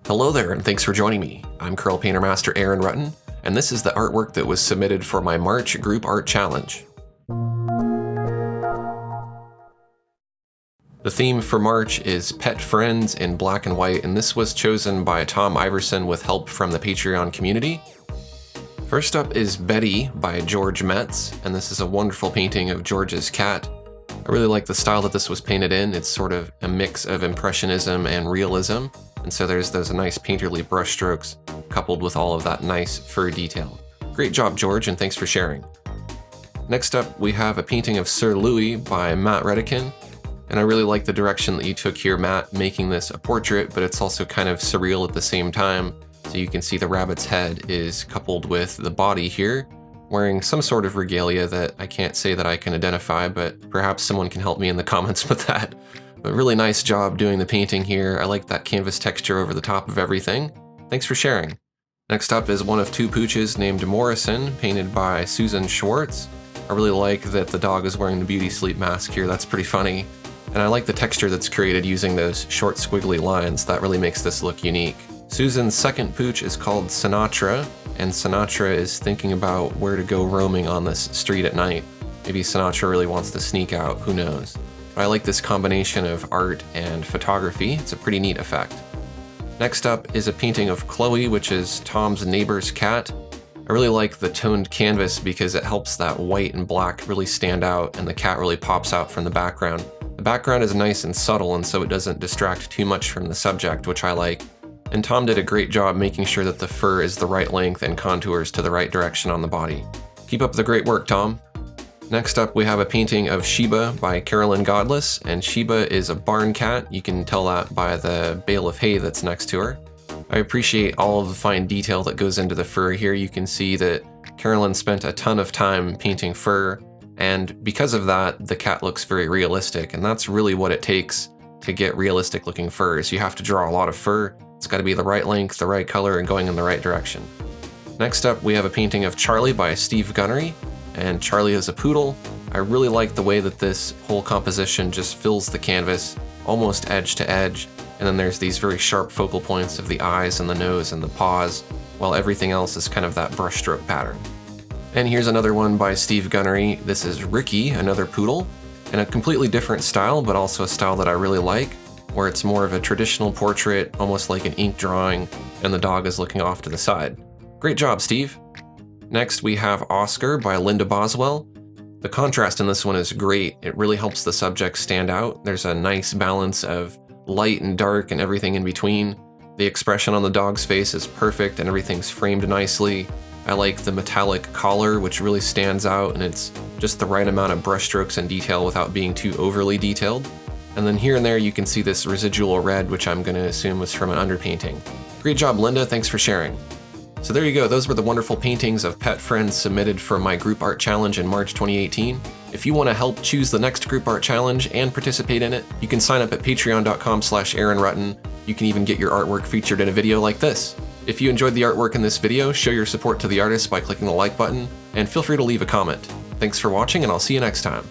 Hello there, and thanks for joining me. I'm Curl Painter Master Aaron Rutten, and this is the artwork that was submitted for my March Group Art Challenge. The theme for March is Pet Friends in black and white, and this was chosen by Tom Iverson with help from the Patreon community. First up is Betty by George Metz, and this is a wonderful painting of George's cat. I really like the style that this was painted in. It's sort of a mix of impressionism and realism, and so there's those nice painterly brushstrokes coupled with all of that nice fur detail. Great job, George, and thanks for sharing. Next up, we have a painting of Sir Louis by Matt Rutten, and I really like the direction that you took here, Matt, making this a portrait, but it's also kind of surreal at the same time. So you can see the rabbit's head is coupled with the body here, wearing some sort of regalia that I can't say that I can identify, but perhaps someone can help me in the comments with that. But really nice job doing the painting here. I like that canvas texture over the top of everything. Thanks for sharing. Next up is one of two pooches named Morrison, painted by Susan Schwartz. I really like that the dog is wearing the beauty sleep mask here. That's pretty funny. And I like the texture that's created using those short squiggly lines. That really makes this look unique. Susan's second pooch is called Sinatra, and Sinatra is thinking about where to go roaming on this street at night. Maybe Sinatra really wants to sneak out, who knows. But I like this combination of art and photography. It's a pretty neat effect. Next up is a painting of Chloe, which is Tom's neighbor's cat. I really like the toned canvas because it helps that white and black really stand out, and the cat really pops out from the background. The background is nice and subtle, and so it doesn't distract too much from the subject, which I like. And Tom did a great job making sure that the fur is the right length and contours to the right direction on the body. Keep up the great work, Tom. Next up, we have a painting of Sheba by Carolyn Godless, and Sheba is a barn cat. You can tell that by the bale of hay that's next to her. I appreciate all of the fine detail that goes into the fur here. You can see that Carolyn spent a ton of time painting fur, and because of that, the cat looks very realistic, and that's really what it takes to get realistic looking furs. You have to draw a lot of fur. It's got to be the right length, the right color, and going in the right direction. Next up, we have a painting of Charlie by Steve Gunnery, and Charlie is a poodle. I really like the way that this whole composition just fills the canvas almost edge to edge, and then there's these very sharp focal points of the eyes and the nose and the paws, while everything else is kind of that brushstroke pattern. And here's another one by Steve Gunnery. This is Ricky, another poodle, in a completely different style, but also a style that I really like, where it's more of a traditional portrait, almost like an ink drawing, and the dog is looking off to the side. Great job, Steve. Next, we have Oscar by Linda Boswell. The contrast in this one is great. It really helps the subject stand out. There's a nice balance of light and dark and everything in between. The expression on the dog's face is perfect and everything's framed nicely. I like the metallic collar, which really stands out, and it's just the right amount of brushstrokes and detail without being too overly detailed. And then here and there you can see this residual red, which I'm going to assume was from an underpainting. Great job, Linda. Thanks for sharing. So there you go. Those were the wonderful paintings of pet friends submitted for my Group Art Challenge in March 2018. If you want to help choose the next Group Art Challenge and participate in it, you can sign up at patreon.com/AaronRutten. You can even get your artwork featured in a video like this. If you enjoyed the artwork in this video, show your support to the artist by clicking the like button, and feel free to leave a comment. Thanks for watching, and I'll see you next time.